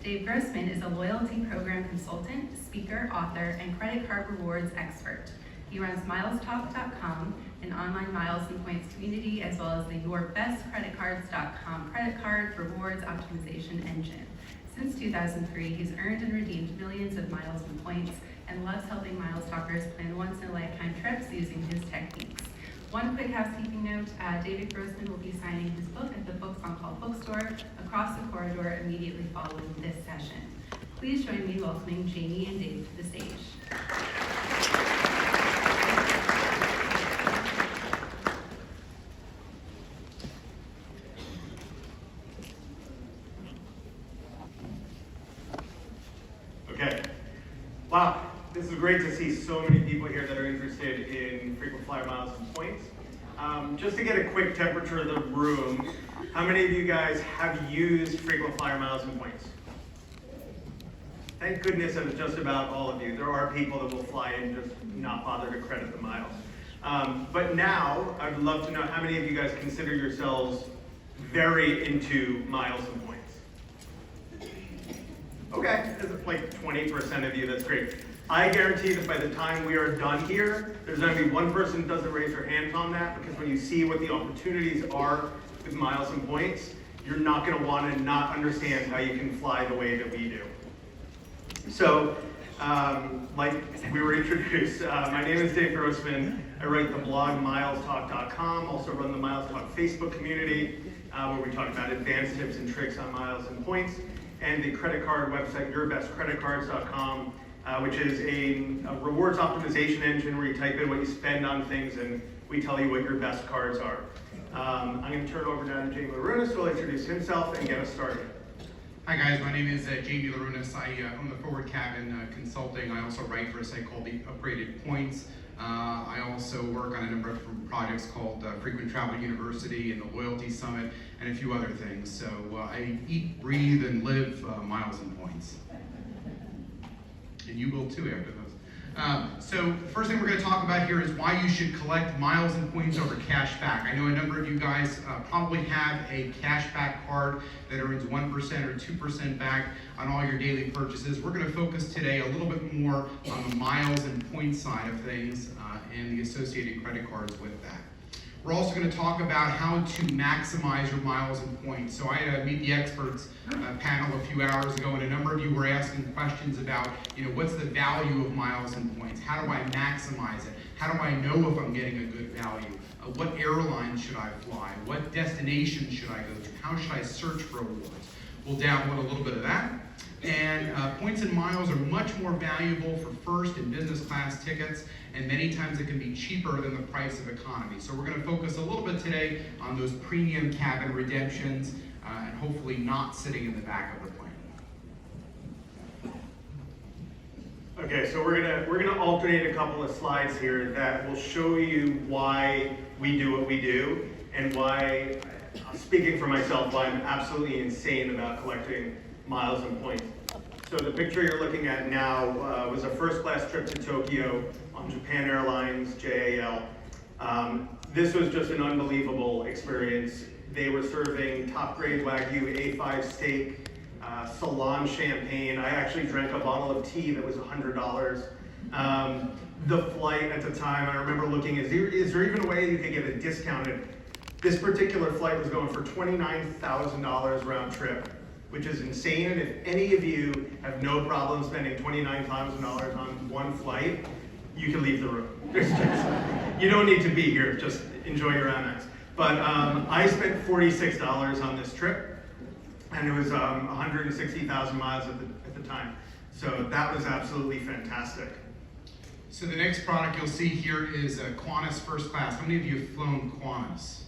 Dave Grossman is a loyalty program consultant, speaker, author, and credit card rewards expert. He runs milestalk.com, an online miles and points community, as well as the yourbestcreditcards.com credit card rewards optimization engine. Since 2003, he's earned and redeemed millions of miles and points and loves helping Miles Talkers plan once-in-a-lifetime trips using his techniques. One quick housekeeping note, David Grossman will be signing his book at the Books on Call bookstore across the corridor immediately following this session. Please join me in welcoming Jamie and Dave to the stage. Okay. Wow, this is great to see so many people here that are interested in frequent flyer miles and points. Just to get a quick temperature of the room, how many of you guys have used frequent flyer miles and points? Thank goodness it was just about all of you. There are people that will fly and just not bother to credit the miles. But now, I'd love to know how many of you guys consider yourselves very into miles and points? Okay, there's like 20% of you, that's great. I guarantee that by the time we are done here, there's going to be one person who doesn't raise their hands on that, because when you see what the opportunities are with miles and points, you're not going to want to not understand how you can fly the way that we do. So, like we were introduced, my name is Dave Grossman. I write the blog milestalk.com, also run the Miles Talk Facebook community, where we talk about advanced tips and tricks on miles and points, and the credit card website, yourbestcreditcards.com, which is a rewards optimization engine where you type in what you spend on things and we tell you what your best cards are. I'm going to turn it over now to Jamie Larunas, who will introduce himself and get us started. Hi guys, my name is Jamie Larunas. I own the Forward Cabin Consulting. I also write for a site called The Upgraded Points. I also work on a number of different projects called Frequent Travel University and the Loyalty Summit and a few other things. So I eat, breathe, and live miles and points. And you will too after those. So the first thing we're going to talk about here is why you should collect miles and points over cash back. I know a number of you guys probably have a cash back card that earns 1% or 2% back on all your daily purchases. We're going to focus today a little bit more on the miles and points side of things and the associated credit cards with that. We're also going to talk about how to maximize your miles and points. So I had a Meet the Experts panel a few hours ago, and a number of you were asking questions about, what's the value of miles and points? How do I maximize it? How do I know if I'm getting a good value? What airlines should I fly? What destination should I go to? How should I search for rewards? We'll download a little bit of that. And points and miles are much more valuable for first and business class tickets, and many times it can be cheaper than the price of economy. So we're going to focus a little bit today on those premium cabin redemptions and hopefully not sitting in the back of the plane. Okay, so we're gonna alternate a couple of slides here that will show you why we do what we do and why, speaking for myself, why I'm absolutely insane about collecting miles and points. So the picture you're looking at now was a first-class trip to Tokyo on Japan Airlines, JAL. This was just an unbelievable experience. They were serving top-grade Wagyu A5 steak, Salon champagne. I actually drank a bottle of tea that was $100. The flight at the time, I remember looking, is there even a way you could get it discounted? This particular flight was going for $29,000 round trip, which is insane. And if any of you have no problem spending $29,000 on one flight, you can leave the room. You don't need to be here, just enjoy your Amex. But I spent $46 on this trip, and it was 160,000 miles at the time. So that was absolutely fantastic. So the next product you'll see here is Qantas First Class. How many of you have flown Qantas?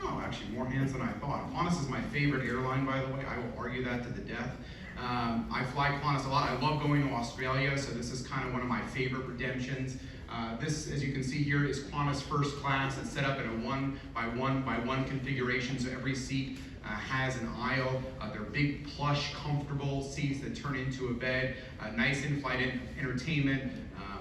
Oh, actually more hands than I thought. Qantas is my favorite airline, by the way. I will argue that to the death. I fly Qantas a lot. I love going to Australia, so this is kind of one of my favorite redemptions. This, as you can see here, is Qantas First Class. It's set up in a one-by-one configuration, so every seat has an aisle. They're big, plush, comfortable seats that turn into a bed. Nice in-flight entertainment,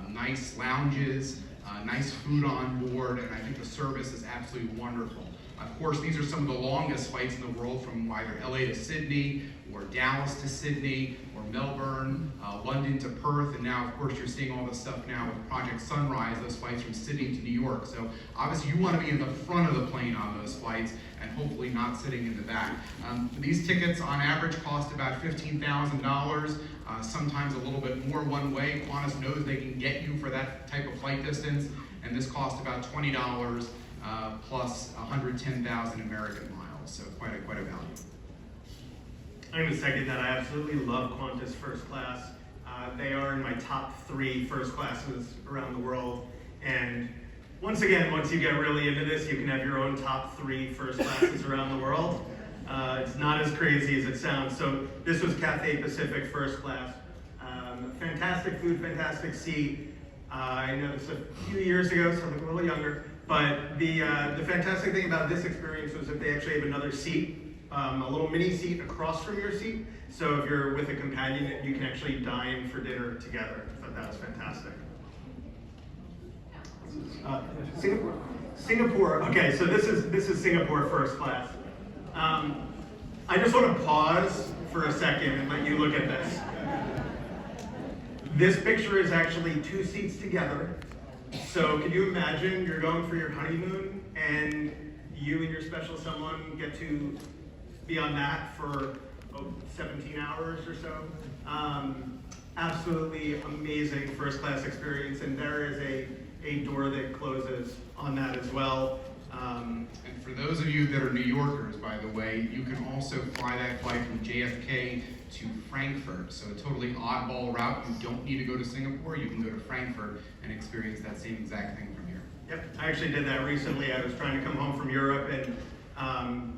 nice lounges. nice food on board, and I think the service is absolutely wonderful. Of course, these are some of the longest flights in the world, from either LA to Sydney, or Dallas to Sydney, or Melbourne, London to Perth, and now, of course, you're seeing all this stuff now with Project Sunrise, those flights from Sydney to New York. So obviously you want to be in the front of the plane on those flights, and hopefully not sitting in the back. These tickets on average cost about $15,000, sometimes a little bit more one way. Qantas knows they can get you for that type of flight distance, and this costs about $20 plus 110,000 American miles, so quite a value. I'm going to second that. I absolutely love Qantas first class. They are in my top 3 first classes around the world. And once again, once you get really into this, you can have your own top 3 first classes around the world. It's not as crazy as it sounds. So this was Cathay Pacific first class. Fantastic food, fantastic seat. I know this a few years ago, so I'm a little younger. But the fantastic thing about this experience was that they actually have another seat. A little mini seat across from your seat. So if you're with a companion, you can actually dine for dinner together. I thought that was fantastic. Singapore. Okay, so this is Singapore first class. I just want to pause for a second and let you look at this. This picture is actually 2 seats together. So can you imagine you're going for your honeymoon and you and your special someone get to be on that for 17 hours or so? Absolutely amazing first class experience, and there is a door that closes on that as well. And for those of you that are New Yorkers, by the way, you can also fly that flight from JFK to Frankfurt. So a totally oddball route. You don't need to go to Singapore. You can go to Frankfurt and experience that same exact thing from here. Yep, I actually did that recently. I was trying to come home from Europe, and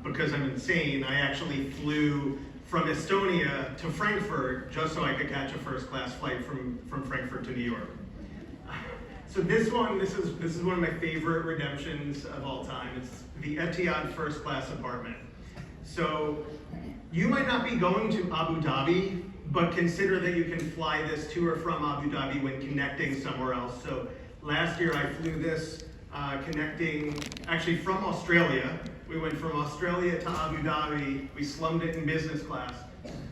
because I'm insane, I actually flew from Estonia to Frankfurt just so I could catch a first class flight from Frankfurt to New York. So this is one of my favorite redemptions of all time. It's the Etihad first class apartment. So you might not be going to Abu Dhabi, but consider that you can fly this to or from Abu Dhabi when connecting somewhere else. So last year I flew this connecting actually from Australia. We went from Australia to Abu Dhabi. We slummed it in business class,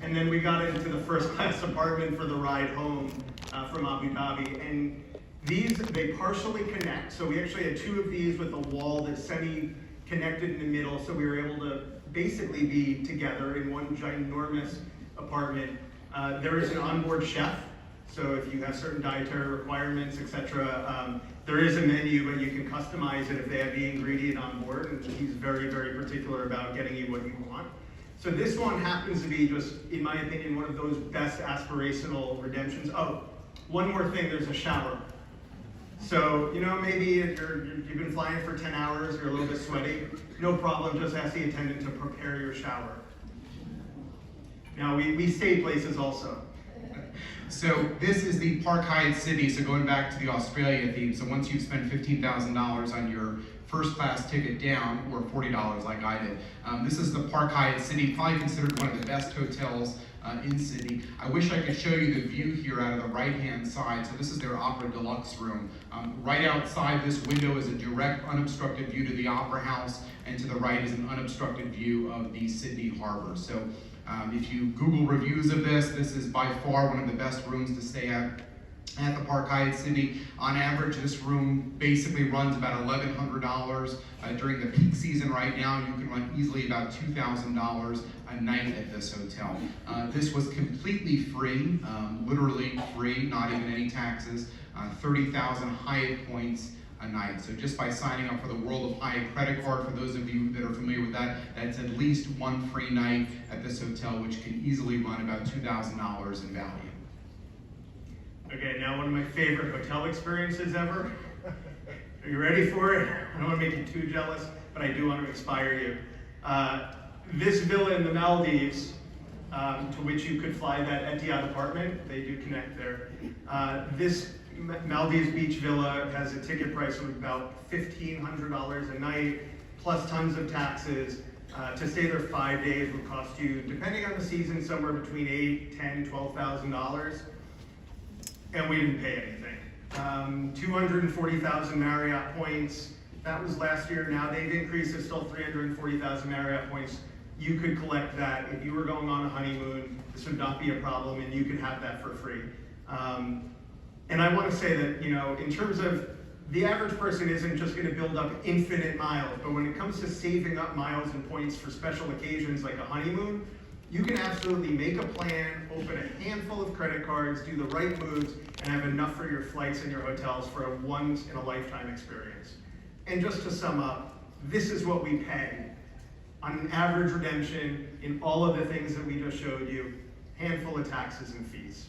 and then we got into the first class apartment for the ride home from Abu Dhabi. And they partially connect. So we actually had 2 of these with a wall that's semi-connected in the middle. So we were able to basically be together in one ginormous apartment. There is an onboard chef. So if you have certain dietary requirements, etc., there is a menu, but you can customize it if they have the ingredient on board. And he's very, very particular about getting you what you want. So this one happens to be just, in my opinion, one of those best aspirational redemptions. Oh, one more thing, there's a shower. So, maybe if you've been flying for 10 hours, you're a little bit sweaty, no problem, just ask the attendant to prepare your shower. Now, we stay places also. So this is the Park Hyatt Sydney, so going back to the Australia theme, so once you've spent $15,000 on your first class ticket down, or $40 like I did, this is the Park Hyatt Sydney, probably considered one of the best hotels in Sydney. I wish I could show you the view here out of the right-hand side. So this is their Opera Deluxe room. Right outside this window is a direct unobstructed view to the Opera House, and to the right is an unobstructed view of the Sydney Harbor. So if you Google reviews of this is by far one of the best rooms to stay at the Park Hyatt Sydney. On average, this room basically runs about $1,100. During the peak season right now, you can run easily about $2,000 a night at this hotel. This was completely free, literally free, not even any taxes, 30,000 Hyatt points a night. So just by signing up for the World of Hyatt credit card, for those of you that are familiar with that, that's at least one free night at this hotel, which can easily run about $2,000 in value. Okay, now one of my favorite hotel experiences ever. Are you ready for it? I don't want to make you too jealous, but I do want to inspire you. This villa in the Maldives, to which you could fly that Etihad apartment, they do connect there. This Maldives beach villa has a ticket price of about $1,500 a night, plus tons of taxes. To stay there 5 days would cost you, depending on the season, somewhere between $8,000, $10,000, $12,000. And we didn't pay anything. 240,000 Marriott points. That was last year. Now they've increased it, still 340,000 Marriott points. You could collect that. If you were going on a honeymoon, this would not be a problem, and you could have that for free. And I want to say that, you know, in terms of the average person isn't just going to build up infinite miles, but when it comes to saving up miles and points for special occasions like a honeymoon, you can absolutely make a plan, open a handful of credit cards, do the right moves, and have enough for your flights and your hotels for a once-in-a-lifetime experience. And just to sum up, this is what we pay on an average redemption in all of the things that we just showed you, handful of taxes and fees.